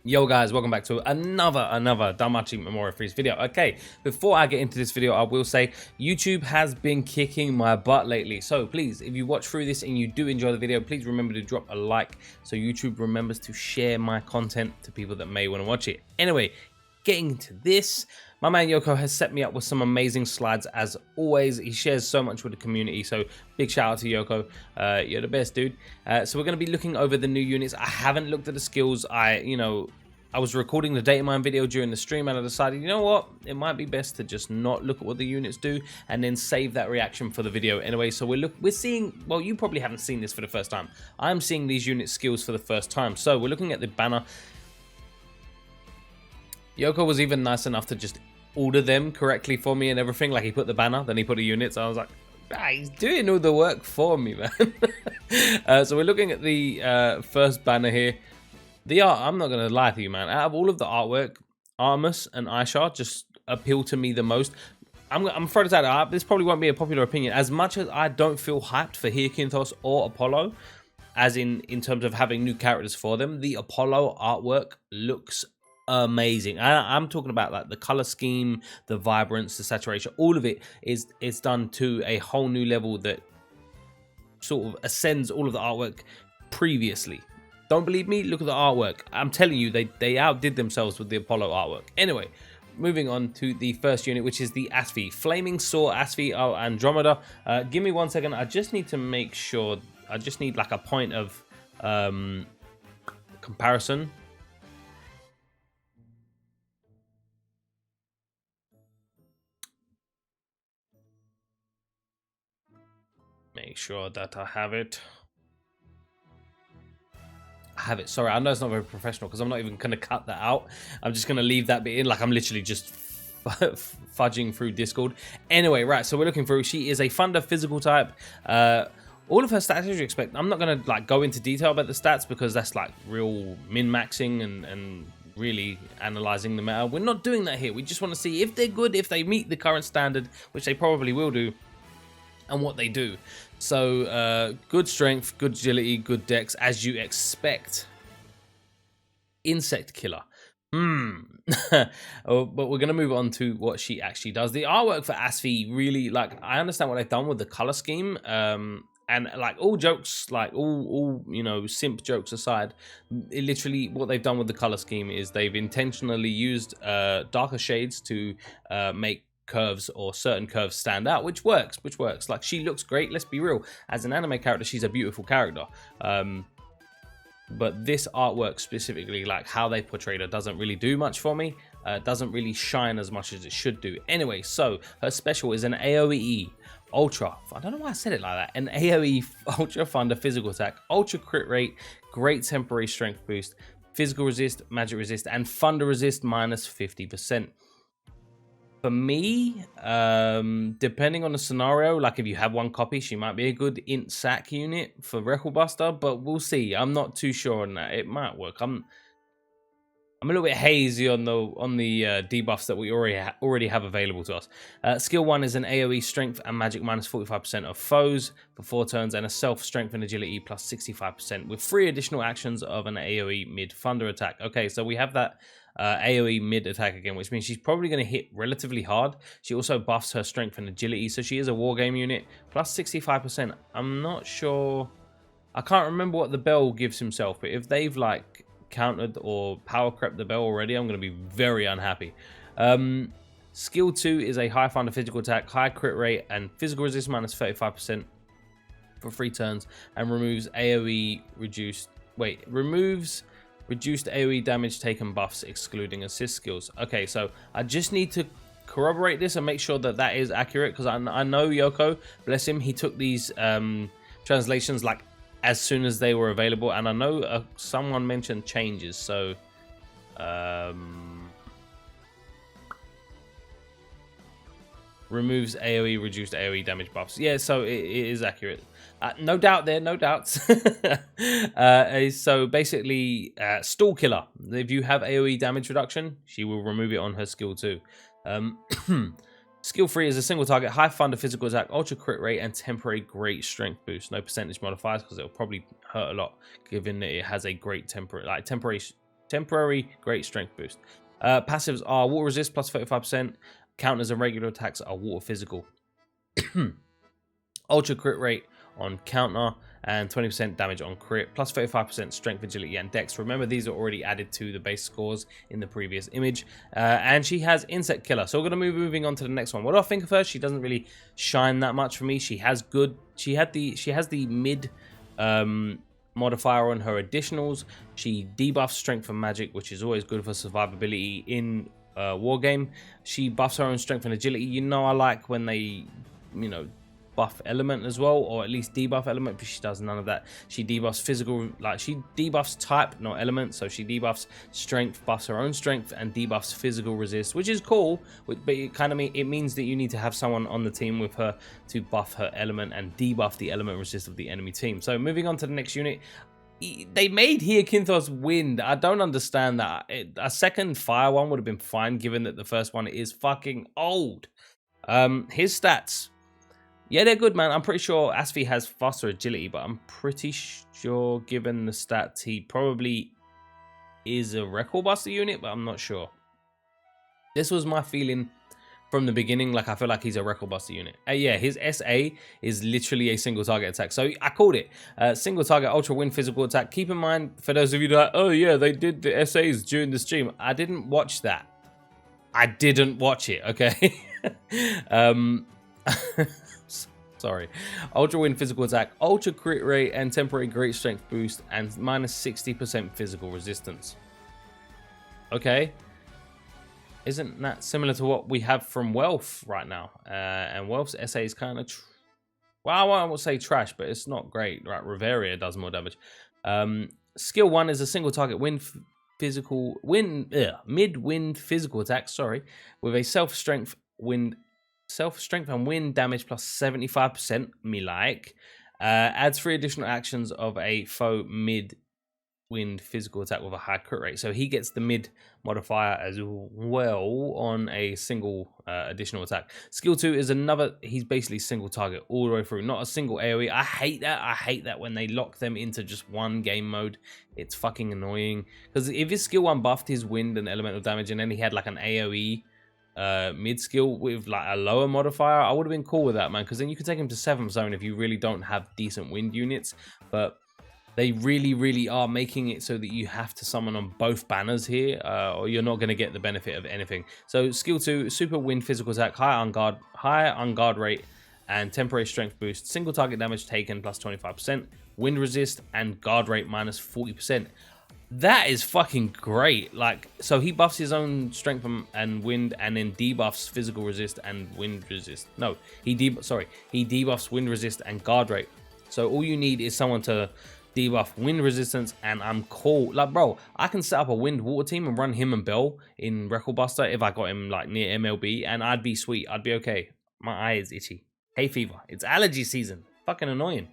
Yo guys, welcome back to another Danmachi Memoria Freese video. Okay, before I get into this video, I will say YouTube has been kicking my butt lately. So please, if you watch through this and you do enjoy the video, please remember to drop a like so YouTube remembers to share my content to people that may want to watch it. Anyway, getting into this, my man Yoko has set me up with some amazing slides as always. He shares so much with the community, so big shout out to Yoko. You're the best, dude. So we're going to be looking over the new units. I haven't looked at the skills. I was recording the data mine video during the stream and I decided, you know what, it might be best to just not look at what the units do and then save that reaction for the video anyway. So we're seeing, well, you probably haven't seen this for the first time. I'm seeing these unit skills for the first time. So we're looking at the banner. Yoko was even nice enough to just order them correctly for me and everything. Like, he put the banner, then he put the units. I was like, ah, he's doing all the work for me, man. So we're looking at the first banner here. The art, I'm not going to lie to you, man. Out of all of the artwork, Artemis and Aisha just appeal to me the most. I'm afraid to say that this probably won't be a popular opinion. As much as I don't feel hyped for Hyacinthos or Apollo, as in terms of having new characters for them, the Apollo artwork looks amazing. I'm talking about like the color scheme, the vibrance, the saturation, all of it is done to a whole new level that sort of ascends all of the artwork previously. Don't believe me? Look at the artwork. I'm telling you, they outdid themselves with the Apollo artwork. Anyway, moving on to the first unit, which is the Asphy. Flaming Saw Asphy Andromeda. Give me 1 second. I just need to make sure. I just need like a point of comparison. Make sure that I have it. Sorry, I know it's not very professional because I'm not even going to cut that out. I'm just going to leave that bit in, like I'm literally just fudging through Discord. Anyway, right, so we're looking through. She is a Thunder physical type. All of her stats, as you expect. I'm not going to like go into detail about the stats because that's like real min-maxing and really analyzing the meta. We're not doing that here. We just want to see if they're good, if they meet the current standard, which they probably will do, and what they do. So good strength, good agility, good dex, as you expect. Insect killer. But we're gonna move on to what she actually does. The artwork for Asphy, really, like, I understand what they've done with the color scheme, and like all jokes, like all you know, simp jokes aside, literally what they've done with the color scheme is they've intentionally used darker shades to make curves or certain curves stand out, which works. Like, she looks great, let's be real. As an anime character, she's a beautiful character, but this artwork specifically, like how they portrayed her, doesn't really do much for me. Doesn't really shine as much as it should do. Anyway, so her special is an AoE Ultra, I don't know why I said it like that, an AoE Ultra Thunder physical attack, Ultra crit rate, great temporary strength boost, physical resist, magic resist, and thunder resist minus 50%. For me, depending on the scenario, like if you have one copy, she might be a good int sack unit for Record Buster, but we'll see. I'm not too sure on that. It might work. I'm a little bit hazy on the debuffs that we already have available to us. Skill 1 is an AoE strength and magic minus 45% of foes for 4 turns, and a self strength and agility plus 65% with 3 additional actions of an AoE mid thunder attack. Okay, so we have that AoE mid attack again, which means she's probably going to hit relatively hard. She also buffs her strength and agility, so she is a wargame unit plus 65%. I'm not sure, I can't remember what the bell gives himself, but if they've like countered or power crept the bell already, I'm going to be very unhappy. Skill 2 is a high thunder physical attack, high crit rate, and physical resist minus 35% for 3 turns, and removes reduced AoE damage taken buffs excluding assist skills. Okay, so I just need to corroborate this and make sure that that is accurate, because I know Yoko, bless him, he took these translations like as soon as they were available, and I know someone mentioned changes, so removes AoE reduced AoE damage buffs. Yeah, so it is accurate. No doubt there, no doubts. So basically, Stall Killer. If you have AoE damage reduction, she will remove it on her skill 2. Skill 3 is a single target, high thunder physical attack, ultra crit rate, and temporary great strength boost. No percentage modifiers because it'll probably hurt a lot, given that it has a great temporary temporary great strength boost. Passives are water resist plus 35%. Counters and regular attacks are water physical. Ultra crit rate on counter and 20% damage on crit, plus 35% strength, agility, and dex. Remember, these are already added to the base scores in the previous image. And she has insect killer. So we're gonna moving on to the next one. What do I think of her? She doesn't really shine that much for me. She has the mid modifier on her additionals. She debuffs strength and magic, which is always good for survivability in war game. She buffs her own strength and agility. You know, I like when they, you know, buff element as well, or at least debuff element, but she does none of that. She debuffs physical, like she debuffs type, not element. So she debuffs strength, buffs her own strength, and debuffs physical resist, which is cool, but it kind of means that you need to have someone on the team with her to buff her element and debuff the element resist of the enemy team. So moving on to the next unit. They made here Kinthos wind. I don't understand that. A second fire one would have been fine, given that the first one is fucking old. His stats, yeah, they're good, man. I'm pretty sure Asphy has faster agility, but I'm pretty sure, given the stats, he probably is a record buster unit, but I'm not sure. This was my feeling from the beginning. Like, I feel like he's a record buster unit. Yeah, his SA is literally a single target attack. So I called it single target ultra wind physical attack. Keep in mind, for those of you that, oh yeah, they did the SAs during the stream. I didn't watch that. I didn't watch it, okay? Sorry. Ultra wind physical attack, ultra crit rate, and temporary great strength boost, and minus 60% physical resistance. Okay. Isn't that similar to what we have from Wealth right now? And Wealth's SA is kind of, well, I won't say trash, but it's not great. Right, Riveria does more damage. Skill 1 is a single target mid-wind physical attack, sorry, with a self-strength and wind damage plus 75%, me like. Adds 3 additional actions of a foe mid-wind physical attack with a high crit rate. So he gets the mid modifier as well on a single additional attack. Skill 2 is another, he's basically single target all the way through, not a single AoE. I hate that. I hate that when they lock them into just one game mode. It's fucking annoying. Because if his skill 1 buffed his wind and elemental damage, and then he had like an AoE mid skill with like a lower modifier, I would have been cool with that, man, because then you could take him to 7th zone if you really don't have decent wind units. But they really are making it so that you have to summon on both banners here, or you're not going to get the benefit of anything. So skill 2, super wind physical attack, high on guard rate, and temporary strength boost, single target damage taken plus 25%, wind resist, and guard rate minus 40%. That is fucking great. Like, so he buffs his own strength and wind, and then debuffs physical resist and wind resist. No, he debuffs wind resist and guard rate. So all you need is someone to debuff wind resistance, and I'm cool. Like, bro, I can set up a wind water team and run him and Bell in Record Buster if I got him like near MLB, and I'd be sweet. I'd be okay. My eye is itchy. Hay fever. It's allergy season. Fucking annoying.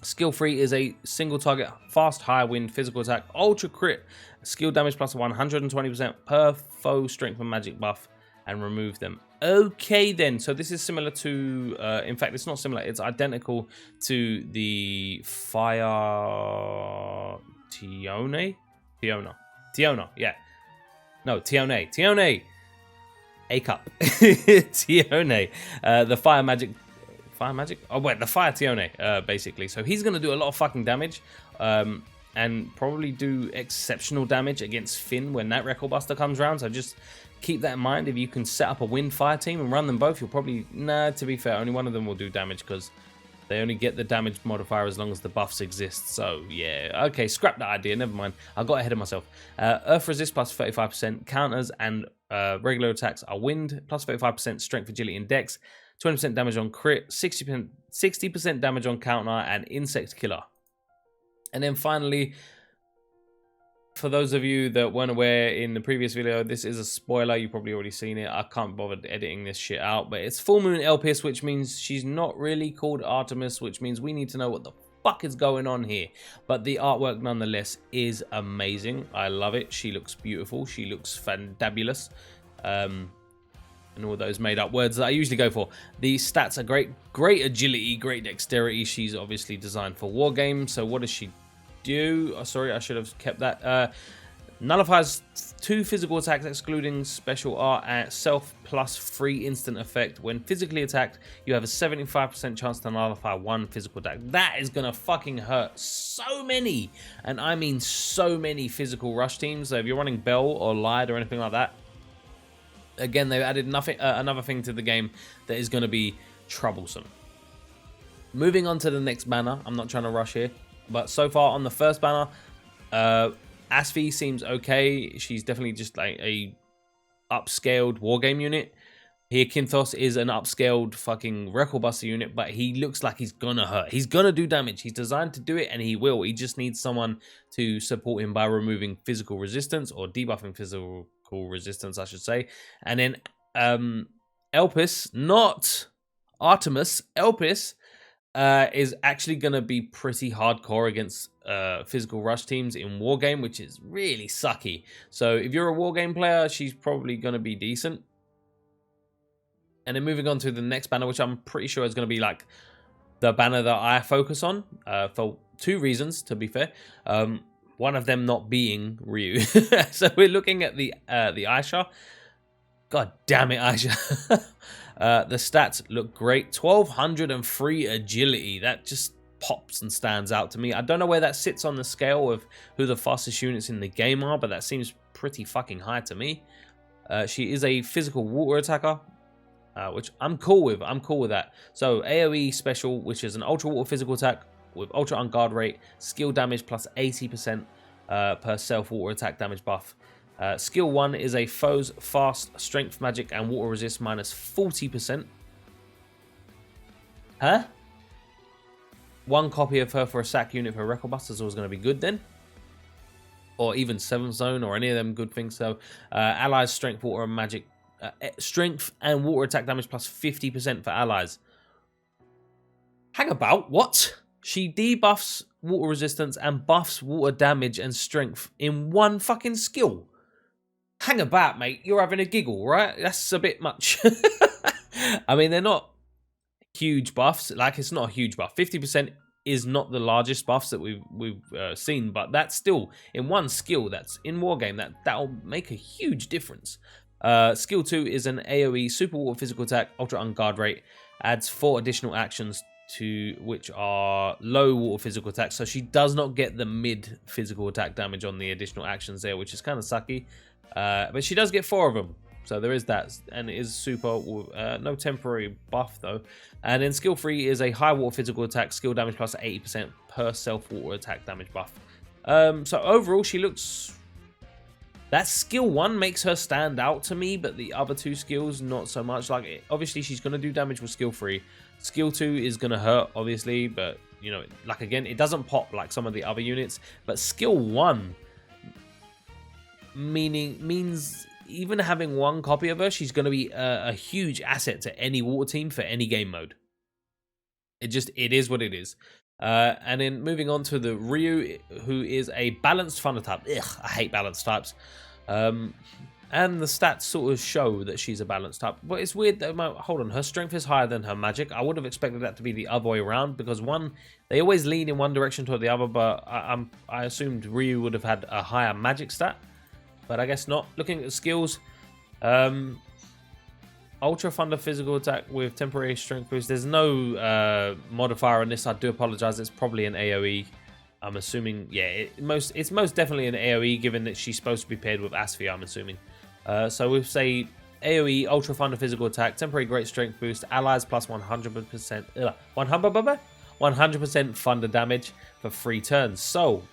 Skill 3 is a single target fast high wind physical attack, ultra crit, skill damage plus 120% per foe strength and magic buff, and remove them. Okay then, so this is similar to, in fact it's not similar, it's identical to the Fire Tione, yeah. No, Tione. A cup. Tione. The Fire Magic. Oh wait, the Fire Tione, basically. So he's gonna do a lot of fucking damage, and probably do exceptional damage against Finn when that Record Buster comes around. So just keep that in mind. If you can set up a wind fire team and run them both, you'll probably, nah, to be fair, only one of them will do damage because they only get the damage modifier as long as the buffs exist. So yeah, okay, scrap that idea, never mind. I got ahead of myself. Earth resist plus 35%, counters and regular attacks are wind, plus 35% strength, agility, and dex, 20% damage on crit, 60% damage on counter, and insect killer. And then finally, for those of you that weren't aware in the previous video, this is a spoiler. You've probably already seen it. I can't bother editing this shit out. But it's Full Moon Elpis, which means she's not really called Artemis, which means we need to know what the fuck is going on here. But the artwork nonetheless is amazing. I love it. She looks beautiful. She looks fantabulous. And all those made up words that I usually go for. The stats are great. Great agility, great dexterity. She's obviously designed for war games. So what does she do? Oh, sorry, I should have kept that. Nullifies 2 physical attacks excluding special art at self plus free instant effect. When physically attacked, you have a 75% chance to nullify 1 physical attack. That is gonna fucking hurt so many, and I mean so many physical rush teams. So if you're running Bell or Lied or anything like that, again, they've added another thing to the game that is gonna be troublesome. Moving on to the next banner. I'm not trying to rush here, but so far on the first banner, Asphy seems okay. She's definitely just like a upscaled wargame unit. Here, Kinthos is an upscaled fucking record buster unit, but he looks like he's gonna hurt. He's gonna do damage. He's designed to do it, and he will. He just needs someone to support him by removing physical resistance, or debuffing physical resistance, I should say. And then Elpis, not Artemis, Elpis is actually going to be pretty hardcore against physical rush teams in Wargame, which is really sucky. So if you're a Wargame player, she's probably going to be decent. And then moving on to the next banner, which I'm pretty sure is going to be like the banner that I focus on for 2 reasons, to be fair. One of them not being Ryu. So we're looking at the Aisha. God damn it, Aisha. The stats look great. 1203 agility. That just pops and stands out to me. I don't know where that sits on the scale of who the fastest units in the game are, but that seems pretty fucking high to me. She is a physical water attacker, which I'm cool with. I'm cool with that. So AoE special, which is an ultra water physical attack with ultra on guard rate, skill damage plus 80% per self water attack damage buff. Skill 1 is a foe's fast, strength, magic, and water resist minus 40%. Huh? 1 copy of her for a sack unit for a record buster is always going to be good then. Or even 7th zone or any of them good things. So, allies, strength, water, and magic. Strength and water attack damage plus 50% for allies. Hang about, what? She debuffs water resistance and buffs water damage and strength in 1 fucking skill. Hang about, mate. You're having a giggle, right? That's a bit much. I mean, they're not huge buffs. Like, it's not a huge buff. 50% is not the largest buffs that we've seen, but that's still in 1 skill. That's in Wargame. That'll make a huge difference. Skill 2 is an AoE super water physical attack, ultra on guard rate. Adds 4 additional actions to which are low water physical attacks. So she does not get the mid physical attack damage on the additional actions there, which is kind of sucky. But she does get 4 of them, so there is that, and it is super. No temporary buff though. And then skill 3 is a high water physical attack, skill damage plus 80% per self water attack damage buff. So overall, she looks. That skill 1 makes her stand out to me, but the other 2 skills not so much. Like, obviously she's gonna do damage with skill 3. Skill 2 is gonna hurt, obviously, but you know, like again, it doesn't pop like some of the other units. But skill 1. Means even having 1 copy of her, she's going to be a huge asset to any water team for any game mode. It is what it is. And then moving on to the Ryu, who is a balanced thunder type. Ugh, I hate balanced types. And the stats sort of show that she's a balanced type. But it's weird that, hold on, her strength is higher than her magic. I would have expected that to be the other way around, because they always lean in one direction toward the other, but I assumed Ryu would have had a higher magic stat. But I guess not. Looking at the skills, Ultra Thunder physical attack with temporary strength boost. There's no modifier on this. I do apologize. It's probably an AoE. I'm assuming, yeah, it's most definitely an AoE, given that she's supposed to be paired with Asphy, I'm assuming. So we'll say AoE, Ultra Thunder physical attack, temporary great strength boost, allies plus 100%, 100% thunder damage for 3 turns. So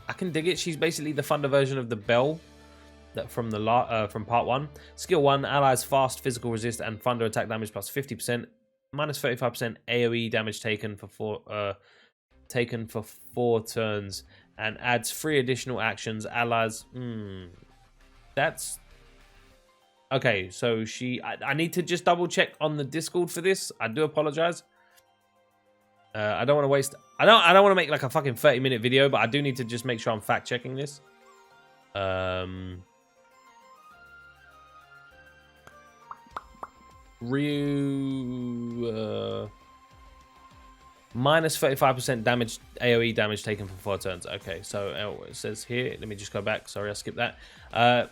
I can dig it. She's basically the thunder version of the Bell that from part 1. Skill 1, allies fast, physical resist, and thunder attack damage plus 50%, minus 35% AoE damage taken for 4 turns, and adds 3 additional actions. Allies. That's okay. So I need to just double check on the Discord for this. I do apologize. I don't want to waste. I don't want to make like a fucking 30-minute video, but I do need to just make sure I'm fact checking this. Ryu minus 35% damage, AoE damage taken for 4 turns. Okay, so it says here, let me just go back. Sorry, I skipped that.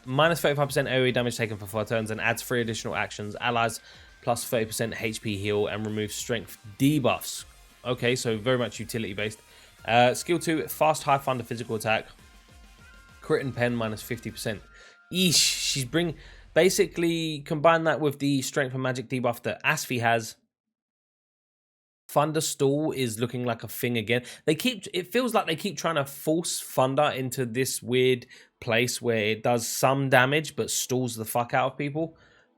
Minus 35% AoE damage taken for 4 turns and adds 3 additional actions. Allies plus 30% HP heal and removes strength debuffs. Okay, so very much utility based. Skill 2, fast high thunder physical attack. Crit and pen minus 50%. Eesh, she's basically combine that with the strength and magic debuff that Asphy has. Thunder Stall is looking like a thing again. It feels like they keep trying to force Thunder into this weird place where it does some damage but stalls the fuck out of people.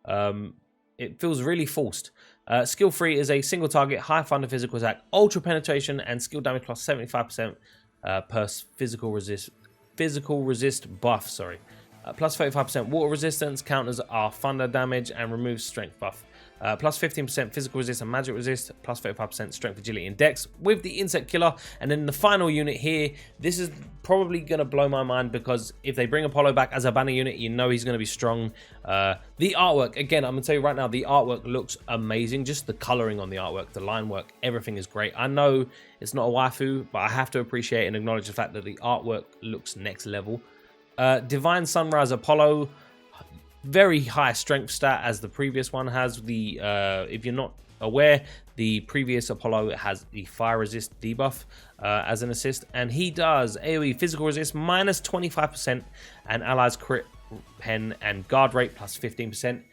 It feels really forced. Skill 3 is a single target, high Thunder physical attack, ultra penetration, and skill damage plus 75% per physical resist buff. Sorry. Plus 35% water resistance, counters our thunder damage, and removes strength buff. Plus 15% physical resist and magic resist, plus 35% strength, agility, and dex with the insect killer. And then the final unit here, this is probably going to blow my mind because if they bring Apollo back as a banner unit, you know he's going to be strong. The artwork, again, I'm going to tell you right now, the artwork looks amazing. Just the coloring on the artwork, the line work, everything is great. I know it's not a waifu, but I have to appreciate and acknowledge the fact that the artwork looks next level. Divine Sunrise Apollo, very high strength stat as the previous one has. If you're not aware, the previous Apollo has the fire resist debuff as an assist, and he does AoE physical resist minus 25% and allies crit, pen, and guard rate plus 15%.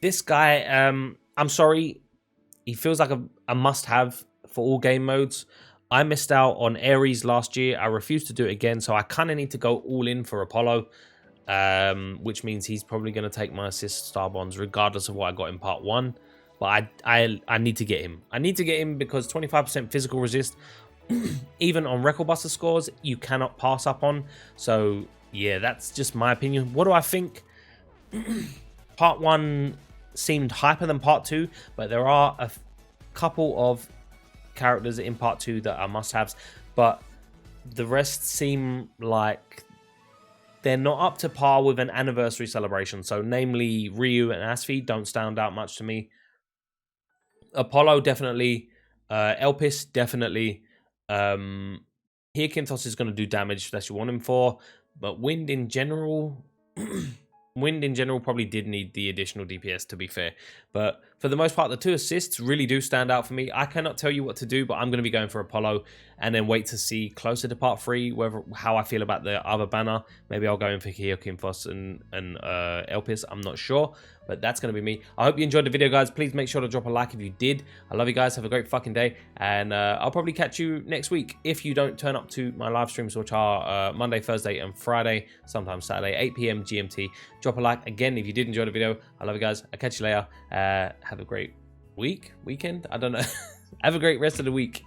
This guy, I'm sorry, he feels like a must-have for all game modes. I missed out on Ares last year. I refused to do it again, so I kind of need to go all in for Apollo, which means he's probably going to take my assist star bonds regardless of what I got in part 1. But I need to get him. I need to get him because 25% physical resist, even on Record Buster scores, you cannot pass up on. So, yeah, that's just my opinion. What do I think? Part 1 seemed hyper than part 2, but there are a couple of characters in part 2 that are must-haves, but the rest seem like they're not up to par with an anniversary celebration. So namely Ryu and Asphy don't stand out much to me. Apollo definitely, Elpis definitely, here Kinthos is going to do damage that you want him for, but Wind in general probably did need the additional DPS, to be fair. But for the most part, the 2 assists really do stand out for me. I cannot tell you what to do, but I'm going to be going for Apollo and then wait to see closer to part 3 how I feel about the other banner. Maybe I'll go in for Kinthos and Elpis. I'm not sure, but that's going to be me. I hope you enjoyed the video, guys. Please make sure to drop a like if you did. I love you guys. Have a great fucking day, and I'll probably catch you next week if you don't turn up to my live streams, which are Monday, Thursday, and Friday, sometimes Saturday, 8 PM GMT. Drop a like again if you did enjoy the video. I love you guys. I'll catch you later. Have a great weekend. I don't know. Have a great rest of the week.